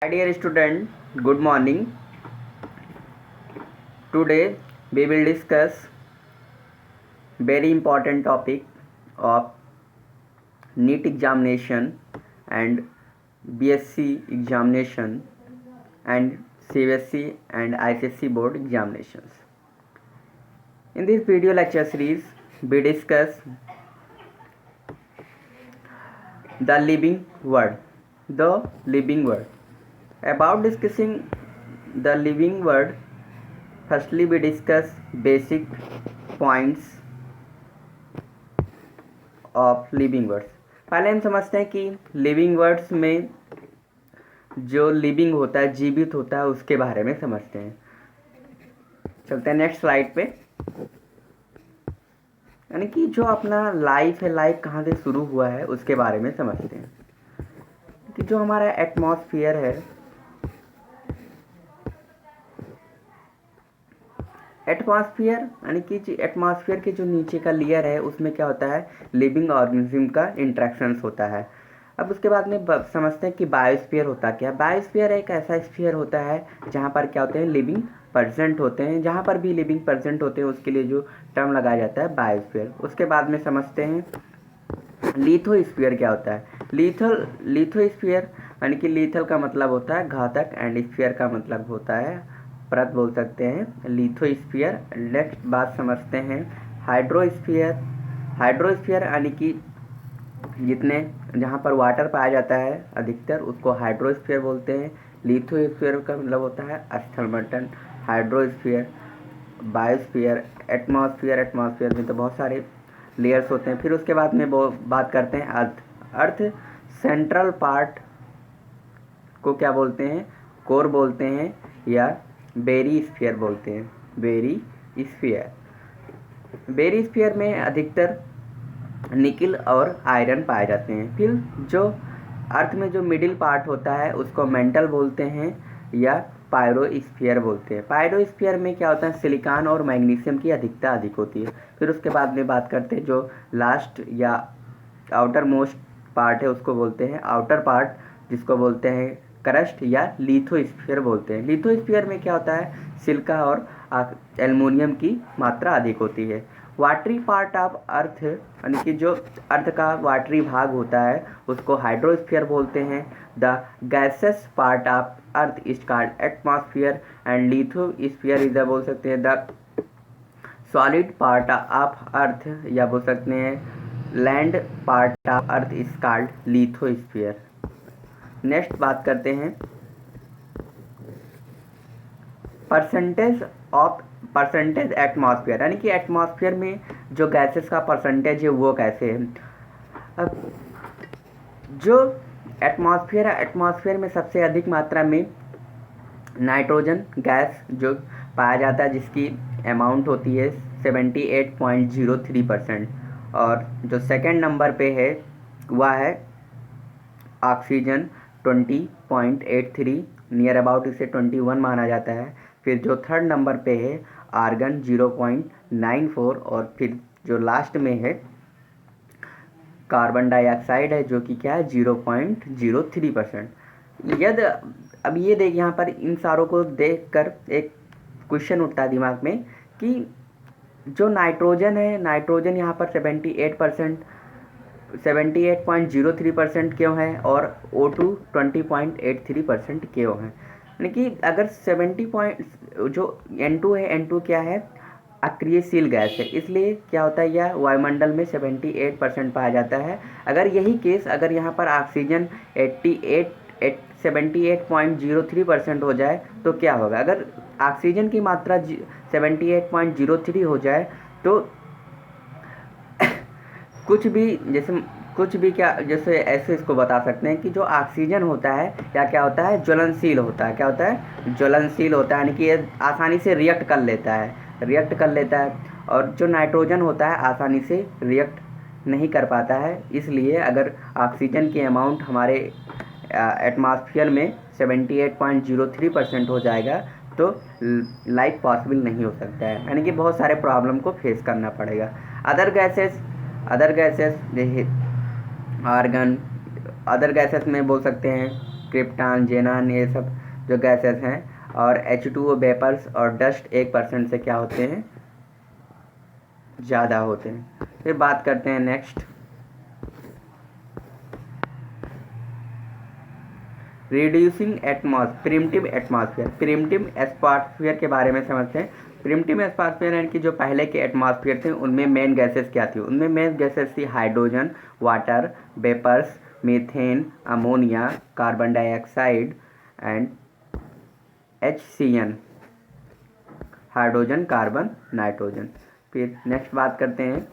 My dear student, good morning. Today we will discuss very important topic of NEET examination and BSc examination and CBSE and ICSE board examinations. In this video lecture series, we discuss the living word. The living word. About discussing the living word, firstly we discuss basic points of living words. पहले हम समझते हैं कि living words में जो living होता है, जीवित होता है, उसके बारे में समझते हैं। चलते हैं नेक्स्ट स्लाइड पे। यानी कि जो अपना लाइफ है, लाइफ कहाँ से शुरू हुआ है उसके बारे में समझते हैं कि जो हमारा एटमॉस्फेयर है, एटमॉस्फेयर यानी कि एटमॉस्फेयर के जो नीचे का लेयर है उसमें क्या होता है, लिविंग ऑर्गेनिज्म का इंट्रैक्शंस होता है। अब उसके बाद में समझते हैं कि बायोस्फीयर होता क्या है। बायोस्फीयर एक ऐसा स्फीयर होता है जहाँ पर क्या होते हैं, लिविंग प्रेजेंट होते हैं। जहाँ पर भी लिविंग प्रेजेंट होते हैं उसके लिए जो टर्म लगाया जाता है बायोस्फीयर। उसके बाद में समझते हैं लिथोस्फीयर क्या होता है। लिथोस्फीयर यानी कि लिथल का मतलब होता है घातक एंड स्फीयर का मतलब होता है परत, बोल सकते हैं लिथोस्फीयर। नेक्स्ट बात समझते हैं हाइड्रोस्फीयर। हाइड्रोस्फीयर यानी कि जितने जहाँ पर वाटर पाया जाता है अधिकतर उसको हाइड्रोस्फीयर बोलते हैं। लिथोस्फीयर का मतलब होता है स्थल मंडल। Hydrosphere, biosphere, atmosphere. एटमॉस्फेयर में तो बहुत सारे लेयर्स होते हैं। फिर उसके बाद में वो बात करते हैं अर्थ। अर्थ सेंट्रल पार्ट को क्या बोलते हैं, कोर बोलते हैं या बेरी स्फीयर बोलते हैं। बेरी स्फीयर, बेरी स्फीयर में अधिकतर निकिल और आयरन पाए जाते हैं। फिर जो अर्थ में जो मिडिल पार्ट होता है उसको मेंटल बोलते हैं या पायरोस्फीयर बोलते हैं। पायरोस्फीयर में क्या होता है, सिलिकॉन और मैग्नीशियम की अधिकता अधिक होती है। फिर उसके बाद में बात करते हैं जो लास्ट या आउटर मोस्ट पार्ट है उसको बोलते हैं आउटर पार्ट, जिसको बोलते हैं क्रस्ट या लिथोस्फीयर बोलते हैं। लिथोस्फीयर में क्या होता है, सिलिका और एल्युमिनियम की मात्रा अधिक होती है। वाटरी पार्ट ऑफ अर्थ यानी कि जो अर्थ का वाटरी भाग होता है उसको हाइड्रोस्फीयर बोलते हैं। The gases part of earth is called atmosphere and lithosphere is बोल सकते हैं the solid part of earth, या बोल सकते हैं land part of earth is called lithosphere. Next बात करते हैं परसेंटेज एटमॉस्फेयर, यानी कि एटमॉस्फेयर में जो गैसेस का परसेंटेज है वो कैसे है। अब जो एटमॉस्फेयर है, एटमॉस्फेयर में सबसे अधिक मात्रा में नाइट्रोजन गैस जो पाया जाता है, जिसकी अमाउंट होती है 78.03%। और जो सेकंड नंबर पे है वह है ऑक्सीजन 20.83, नियर अबाउट इसे 21 माना जाता है। फिर जो थर्ड नंबर पे है आर्गन 0.94, और फिर जो लास्ट में है कार्बन डाइऑक्साइड है जो कि क्या है 0.03%। यदि अब ये देख, यहाँ पर इन सारों को देखकर एक क्वेश्चन उठता है दिमाग में कि जो नाइट्रोजन है, नाइट्रोजन यहाँ पर 78.03% क्यों है और O2 20.83% क्यों है। यानी कि अगर 70 पॉइंट जो N2 है, N2 क्या है, अक्रियशील गैस है, इसलिए क्या होता है यह वायुमंडल में 78% पाया जाता है। अगर यही केस अगर यहाँ पर ऑक्सीजन 78.03% हो जाए तो क्या होगा, अगर ऑक्सीजन की मात्रा 78.03 हो जाए तो कुछ भी क्या, जैसे ऐसे इसको बता सकते हैं कि जो ऑक्सीजन होता है या क्या होता है, ज्वलनशील होता है। क्या होता है, ज्वलनशील होता है, यानी कि ये आसानी से रिएक्ट कर लेता है। और जो नाइट्रोजन होता है आसानी से रिएक्ट नहीं कर पाता है। इसलिए अगर ऑक्सीजन की अमाउंट हमारे एटमॉस्फेयर में 78.03% हो जाएगा तो लाइफ पॉसिबल नहीं हो सकता है, यानी कि बहुत सारे प्रॉब्लम को फेस करना पड़ेगा। अदर गैसेस जैसे आर्गन, अदर गैसेस में बोल सकते हैं क्रिप्टॉन, जेनान, ये सब जो गैसेस हैं, और H2O वेपर्स और डस्ट 1% से क्या होते हैं, ज़्यादा होते हैं। फिर बात करते हैं next, reducing primitive atmosphere. Primitive atmosphere के बारे में समझते हैं। प्रिमिटिव एटमॉस्फेयर यानी कि जो पहले के एटमॉस्फेयर थे उनमें मेन गैसेस क्या थी, उनमें मेन गैसेस थी hydrogen, water vapours, methane, ammonia, carbon dioxide and HCN, hydrogen, carbon, nitrogen. फिर नेक्स्ट बात करते हैं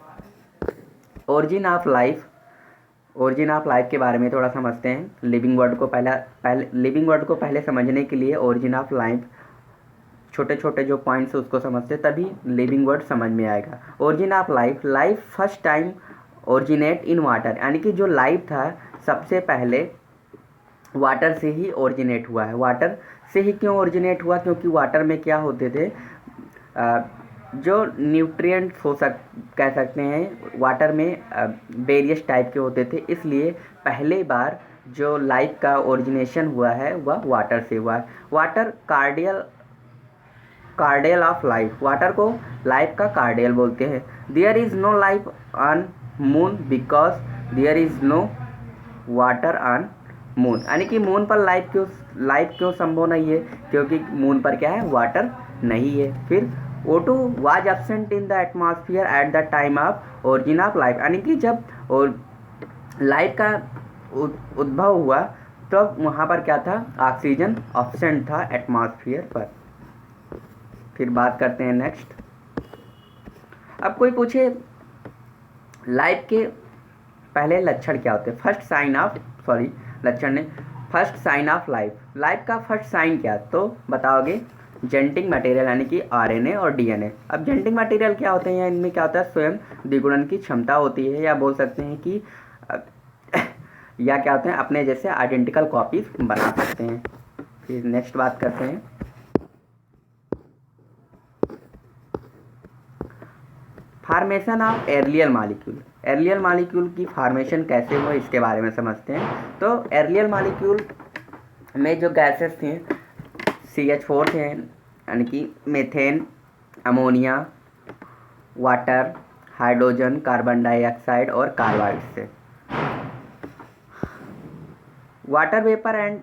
origin of life. Origin of life के बारे में थोड़ा समझते हैं। लिविंग वर्ड को पहले समझने के लिए ओरिजिन ऑफ लाइफ, छोटे छोटे जो पॉइंट्स उसको समझते तभी लिविंग वर्ड समझ में आएगा। Origin of life first time originate in water, यानी कि जो लाइफ था सबसे पहले वाटर से ही ओरिजिनेट हुआ है। वाटर से ही क्यों ओरिजिनेट हुआ, क्योंकि वाटर में क्या होते थे, जो न्यूट्रिएंट्स कह सकते हैं वाटर में वेरियस टाइप के होते थे, इसलिए पहले बार जो लाइफ का ओरिजिनेशन हुआ है वह वाटर से हुआ है। Water cradle of life, water को लाइफ का कार्डियल बोलते हैं। There is no life on moon because there is no water on moon, यानी कि मून पर लाइफ क्यों संभव नहीं है, क्योंकि मून पर क्या है, वाटर नहीं है। फिर O2 was absent in the atmosphere at the time of origin of life, यानी कि जब लाइफ का उद्भव हुआ तब वहाँ पर क्या था, ऑक्सीजन एब्सेंट था एटमॉस्फेयर पर। फिर बात करते हैं नेक्स्ट। अब कोई पूछे लाइफ के पहले लक्षण क्या होते हैं, फर्स्ट साइन ऑफ लाइफ का फर्स्ट साइन क्या, तो बताओगे जेनेटिक मटेरियल, यानी कि RNA और DNA। अब जेनेटिक मटेरियल क्या होते हैं, इनमें क्या होता है, स्वयं द्विगुणन की क्षमता होती है, या बोल सकते हैं कि या क्या होते हैं, अपने जैसे आइडेंटिकल कॉपीज बना सकते हैं। फिर नेक्स्ट बात करते हैं फार्मेशन ऑफ एर्लियल मॉलिक्यूल। एर्लियल मॉलिक्यूल की फार्मेशन कैसे हुआ इसके बारे में समझते हैं। तो एर्लियल मॉलिक्यूल में जो गैसेस थे CH4 थे, यानी कि methane, ammonia, water, hydrogen, carbon dioxide और कार्बाइड से। Water vapour and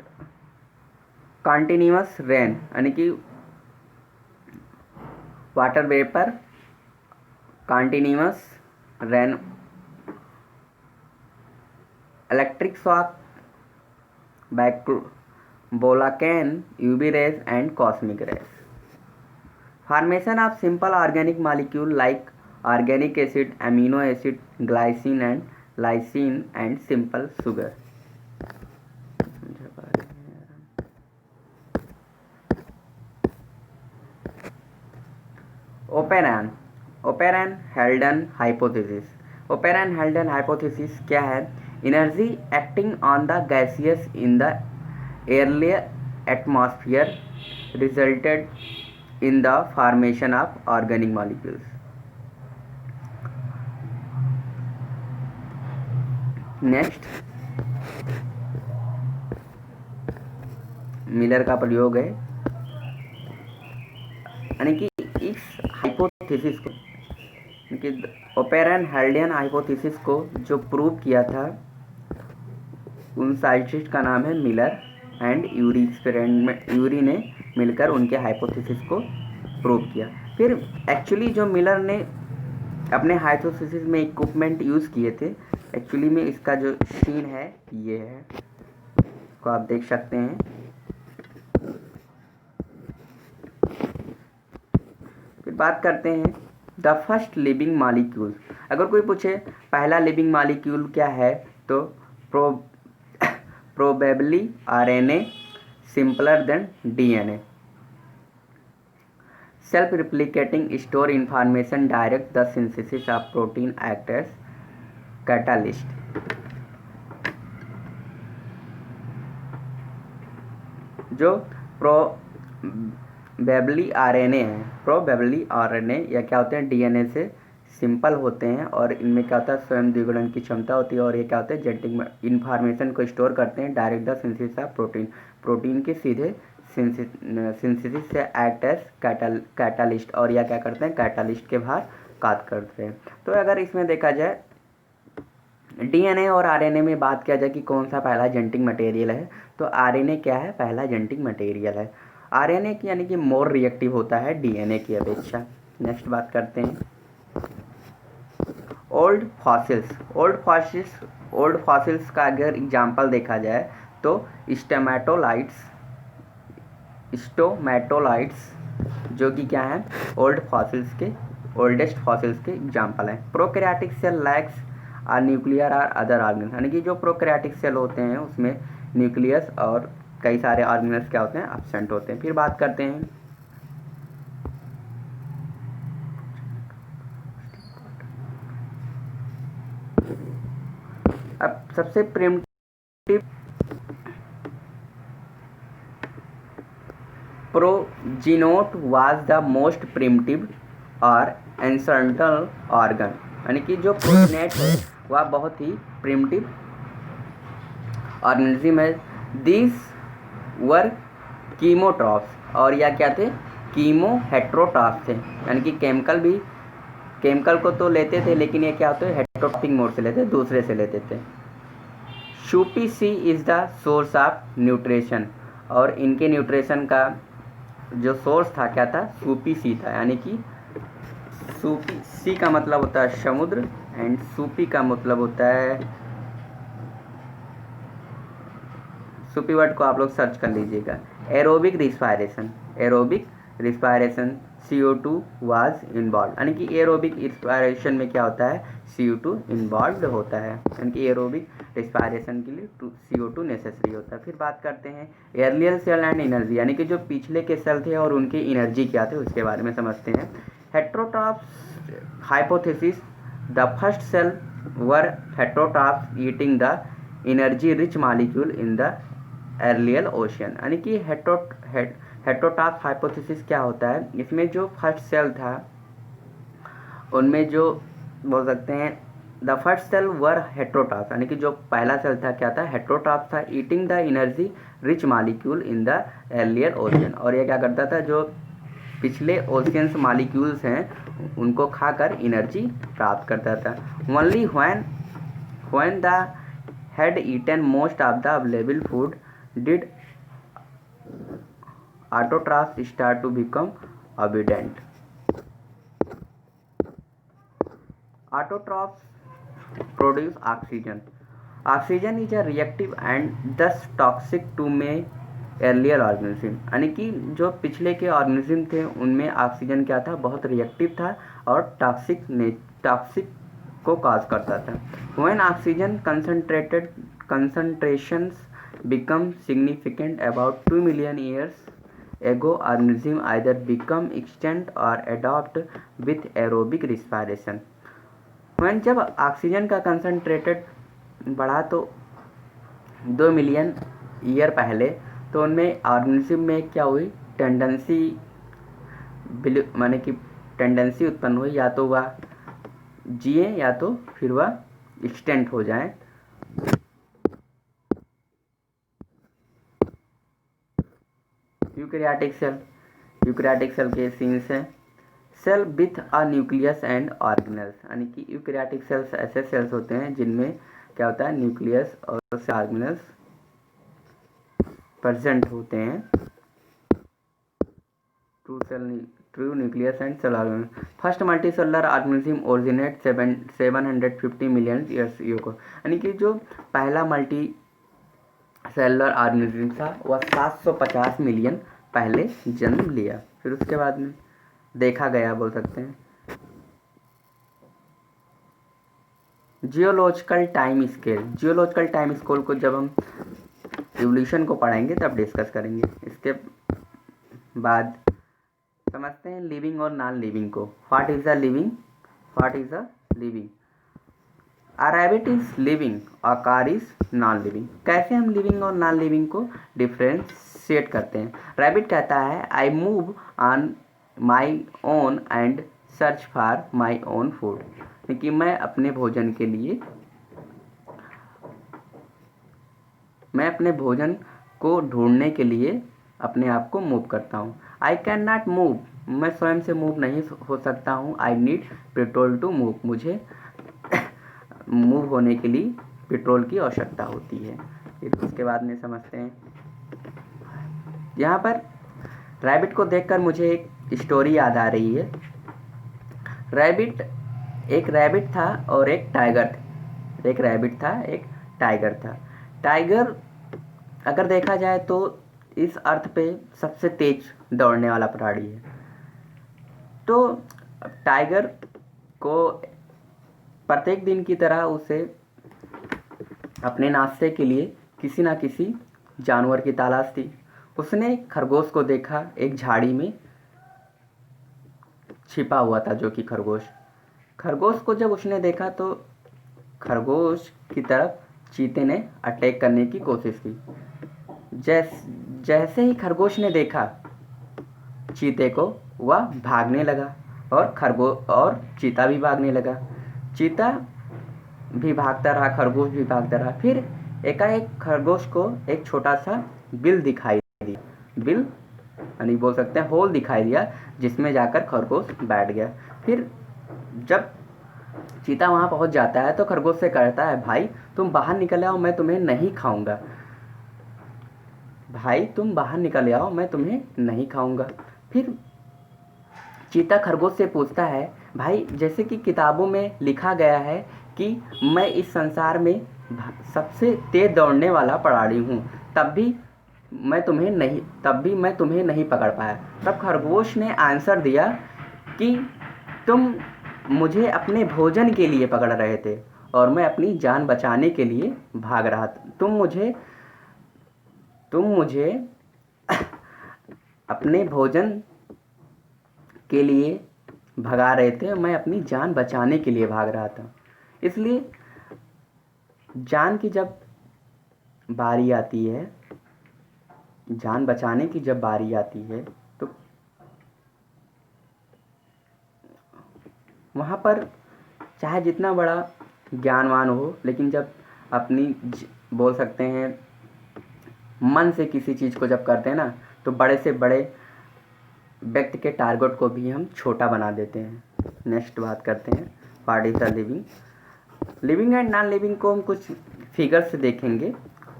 continuous rain, यानी कि water vapour, continuous rain, electric shock, volcano, UV rays and cosmic rays. Formation of simple organic molecule like organic acid, amino acid, glycine and lysine and simple sugar. O'Paran-Haldane hypothesis. O'Paran-Haldane hypothesis क्या है, energy acting on the gaseous in the earlier atmosphere resulted in the formation of organic molecules. Next Miller का प्रयोग है, यानी कि इस hypothesis को, operon-Haldane hypothesis को जो प्रूव किया था उन साइंटिस्ट का नाम है मिलर एंड यूरी। यूरी ने मिलकर उनके हाइपोथेसिस को प्रूव किया। फिर एक्चुअली जो मिलर ने अपने हाइपोथेसिस में इक्विपमेंट यूज़ किए थे, एक्चुअली में इसका जो सीन है ये है, को आप देख सकते हैं। फिर बात करते हैं द फर्स्ट लिविंग मॉलिक्यूल। अगर कोई पूछे पहला लिविंग मॉलिक्यूल क्या है, तो probably RNA, simpler than DNA. Self-replicating store information, direct the synthesis of protein, act as catalyst. जो probably RNA है, probably RNA या क्या होते हैं DNA से सिंपल होते हैं और इनमें क्या होता है, स्वयं द्विगुणन की क्षमता होती है। और ये क्या होते हैं, जेनेटिक इन्फॉर्मेशन को स्टोर करते हैं direct the synthesis of protein, protein के सीधे सिंथेसिस से एक्ट एज कैटालिस्ट, और या क्या करते हैं, कैटालिस्ट के बाहर काम करते हैं। तो अगर इसमें देखा जाए डीएनए और आरएनए में बात किया जाए कि कौन सा पहला जेनेटिक मटेरियल है, तो आरएनए क्या है, पहला जेनेटिक मटेरियल है। आरएनए की यानी कि मोर रिएक्टिव होता है डीएनए की अपेक्षा। नेक्स्ट बात करते हैं ओल्ड फॉसिल्स। ओल्ड फॉसिल्स का अगर एग्जाम्पल देखा जाए तो स्टोमेटोलाइट्स जो कि क्या है, ओल्डेस्ट फॉसिल्स के एग्जाम्पल हैं। Prokaryotic cell lacks are nuclear or other organs, यानी कि जो प्रोकैरियोटिक सेल होते हैं उसमें न्यूक्लियस और कई सारे ऑर्गेनल्स क्या होते हैं, एब्सेंट होते हैं। फिर बात करते हैं अब सबसे primitive progenote was the most primitive और एंसेंट्रल ऑर्गन, यानी कि जो प्रोजीनेट है वह बहुत ही प्रिमिटिव ऑर्गेनिज्म है। दिस वर कीमोट्रॉप्स, और या क्या थे, कीमो हेट्रोट्रॉप्स थे, यानी कि केमिकल को तो लेते थे लेकिन ये क्या होते हैं, हेट्रोट्रॉपिक मोड से लेते, दूसरे से लेते थे। Soupy sea is the source of nutrition, और इनके न्यूट्रिशन का जो सोर्स था क्या था, सूपी सी था, यानी कि सूपी सी का मतलब होता है समुद्र एंड सूपी का मतलब होता है, सूपी वर्ड को आप लोग सर्च कर लीजिएगा, aerobic respiration CO2 was involve, यानी कि एरोबिक रिस्पायरेशन में क्या होता है, CO2 इन्वॉल्व होता है, यानी कि एरोबिक रिस्पायरेशन के लिए CO2 नेसेसरी होता है। फिर बात करते हैं एर्लियर सेल एंड एनर्जी, यानी कि जो पिछले के सेल थे और उनकी एनर्जी क्या थे उसके बारे में समझते हैं। Heterotrophs hypothesis, the first cell were heterotrophs eating the energy rich molecule in the earlier ocean, यानी कि हेट्रोट्रॉप्स हाइपोथेसिस क्या होता है, इसमें जो फर्स्ट सेल था उनमें जो बोल सकते हैं the first cell were heterotrophs, यानी कि जो पहला सेल था क्या था, हेट्रोट्रॉप्स था, eating the energy rich molecule in the earlier ocean, और ये क्या करता था, जो पिछले ओशियंस मॉलिक्यूल्स हैं उनको खाकर एनर्जी प्राप्त करता था। Only when the had eaten most of the available food did autotrophs start to become abundant. Autotrophs produce oxygen. Oxygen is a reactive and thus toxic to many earlier organism, यानी कि जो पिछले के organism थे उनमें oxygen क्या था, बहुत रिएक्टिव था और टॉक्सिक को काज करता था। When oxygen concentrations become significant about 2 million years ago, organism either become extinct or adopt with aerobic respiration. When जब ऑक्सीजन का कंसनट्रेटेड बढ़ा तो 2 मिलियन ईयर पहले, तो उनमें ऑर्गेनिज्म में क्या हुई, माने कि टेंडेंसी उत्पन्न हुई, या तो वह जिए या तो फिर वह एक्सटेंट हो जाए। यूकैरियोटिक सेल के सीन्स हैं, cell with a nucleus and organelles, यानी कि यूकैरियोटिक सेल्स ऐसे सेल्स होते हैं जिनमें क्या होता है, न्यूक्लियस और ऑर्गेनल्स प्रेजेंट होते हैं। True nucleus and cell organelle. First multicellular organism originate 750 million years ago, यानी कि जो पहला मल्टी सेलुलर ऑर्गेनिज्म था वह 750 मिलियन पहले जन्म लिया, फिर उसके बाद में देखा गया बोल सकते हैं। जियोलॉजिकल टाइम स्केल को जब हम इवोल्यूशन को पढ़ेंगे तब डिस्कस करेंगे। इसके बाद समझते हैं लिविंग और नॉन लिविंग को। What is a living? A rabbit is living, a car is non living. कैसे हम लिविंग और नॉन लिविंग को डिफ्रेंशिएट करते हैं? रैबिट कहता है I move on my own and search for my own food, कि मैं अपने भोजन के लिए, मैं अपने भोजन को ढूंढने के लिए अपने आप को मूव करता हूँ। आई कैन नॉट मूव, मैं स्वयं से मूव नहीं हो सकता हूँ। I need petrol to move, मुझे मूव होने के लिए पेट्रोल की आवश्यकता होती है। फिर उसके बाद में समझते हैं, यहाँ पर रैबिट को देखकर मुझे एक स्टोरी याद आ रही है। एक रैबिट था और एक टाइगर, एक रैबिट था, एक टाइगर था। टाइगर अगर देखा जाए तो इस अर्थ पे सबसे तेज दौड़ने वाला प्राणी है। तो टाइगर को प्रत्येक दिन की तरह उसे अपने नाश्ते के लिए किसी ना किसी जानवर की तलाश थी। उसने खरगोश को देखा, एक झाड़ी में छिपा हुआ था, जो कि खरगोश को जब उसने देखा तो खरगोश की तरफ चीते ने अटैक करने की कोशिश की। जैसे ही खरगोश ने देखा चीते को, वह भागने लगा और चीता भी भागने लगा। चीता भी भागता रहा, खरगोश भी भागता रहा। फिर एकाएक खरगोश को एक छोटा सा बिल दिखाई दिया, बिल यानी बोल सकते हैं होल दिखाई दिया, जिसमें जाकर खरगोश बैठ गया। फिर जब चीता वहां पहुंच जाता है तो खरगोश से कहता है, भाई तुम बाहर निकल आओ, मैं तुम्हें नहीं खाऊंगा। भाई तुम बाहर निकल आओ, मैं तुम्हें नहीं खाऊंगा। फिर चीता खरगोश से पूछता है, भाई जैसे कि किताबों में लिखा गया है कि मैं इस संसार में सबसे तेज दौड़ने वाला प्राणी हूँ, तब भी मैं तुम्हें नहीं पकड़ पाया। तब खरगोश ने आंसर दिया कि तुम मुझे अपने भोजन के लिए पकड़ रहे थे और मैं अपनी जान बचाने के लिए भाग रहा था। तुम मुझे अपने भोजन के लिए भगा रहे थे, मैं अपनी जान बचाने के लिए भाग रहा था। इसलिए जान की जब बारी आती है, जान बचाने की जब बारी आती है, तो वहाँ पर चाहे जितना बड़ा ज्ञानवान हो, लेकिन जब अपनी बोल सकते हैं मन से किसी चीज़ को जब करते हैं ना, तो बड़े से बड़े व्यक्ति के टारगेट को भी हम छोटा बना देते हैं। नेक्स्ट बात करते हैं, what is the living and non living को हम कुछ फिगर से देखेंगे।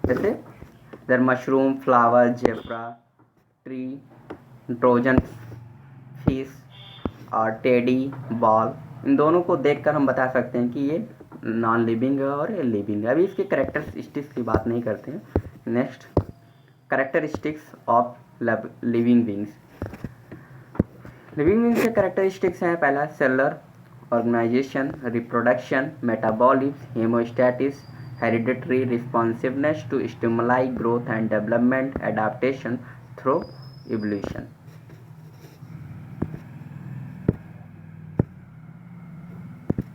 जैसे दर mushroom, flower, zebra, tree, trojan fish और टेडी बॉल, इन दोनों को देखकर हम बता सकते हैं कि ये नॉन लिविंग है और ये लिविंग है। अभी इसके कैरेक्टरिस्टिक्स की बात नहीं करते हैं। Next, characteristics of living beings. Living beings के कैरेक्टरिस्टिक्स हैं, पहला cellular organisation, reproduction, metabolism, homeostasis, hereditary responsiveness to stimuli growth and development, adaptation through evolution.